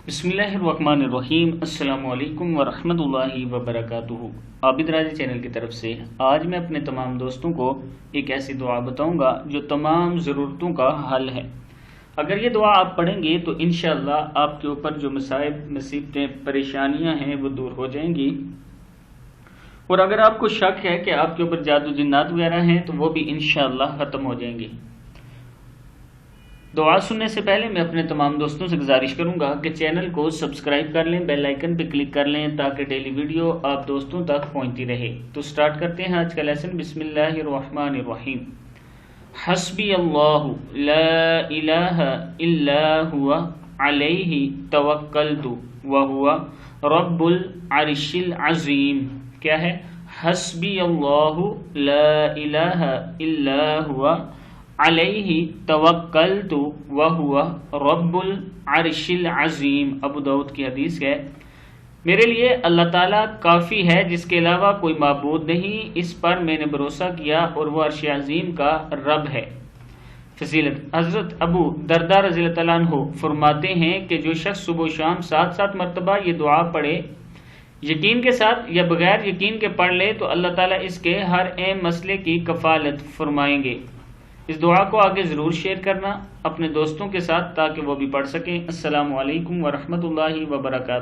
بسم اللہ الرحمن الرحیم۔ السلام علیکم ورحمۃ اللہ وبرکاتہ۔ عابد راضی چینل کی طرف سے آج میں اپنے تمام دوستوں کو ایک ایسی دعا بتاؤں گا جو تمام ضرورتوں کا حل ہے۔ اگر یہ دعا آپ پڑھیں گے تو انشاءاللہ آپ کے اوپر جو مصائب، مصیبتیں، پریشانیاں ہیں وہ دور ہو جائیں گی، اور اگر آپ کو شک ہے کہ آپ کے اوپر جادو جنات وغیرہ ہیں تو وہ بھی انشاءاللہ ختم ہو جائیں گے۔ دعا سننے سے پہلے میں اپنے تمام دوستوں سے گزارش کروں گا کہ چینل کو سبسکرائب کر لیں، بیل آئیکن پہ کلک کر لیں تاکہ ڈیلی ویڈیو آپ دوستوں تک پہنچتی رہے۔ تو سٹارٹ کرتے ہیں آج کا لیسن۔ بسم اللہ الرحمن الرحیم۔ حسبی اللہ لا الہ الا ہوا علیہ توکلت وہوا رب العرش العظیم۔ کیا ہے؟ حسبی اللہ لا الہ الا ہوا علیہ توکلت وہو رب العرش العظیم۔ ابو داؤد کی حدیث ہے، میرے لیے اللہ تعالیٰ کافی ہے جس کے علاوہ کوئی معبود نہیں، اس پر میں نے بھروسہ کیا اور وہ عرش عظیم کا رب ہے۔ فضیلت: حضرت ابو درداء رضی اللہ عنہ فرماتے ہیں کہ جو شخص صبح و شام 7 مرتبہ یہ دعا پڑھے، یقین کے ساتھ یا بغیر یقین کے پڑھ لے، تو اللہ تعالیٰ اس کے ہر اہم مسئلے کی کفالت فرمائیں گے۔ اس دعا کو آگے ضرور شیئر کرنا اپنے دوستوں کے ساتھ تاکہ وہ بھی پڑھ سکیں۔ السلام علیکم ورحمۃ اللہ وبرکاتہ۔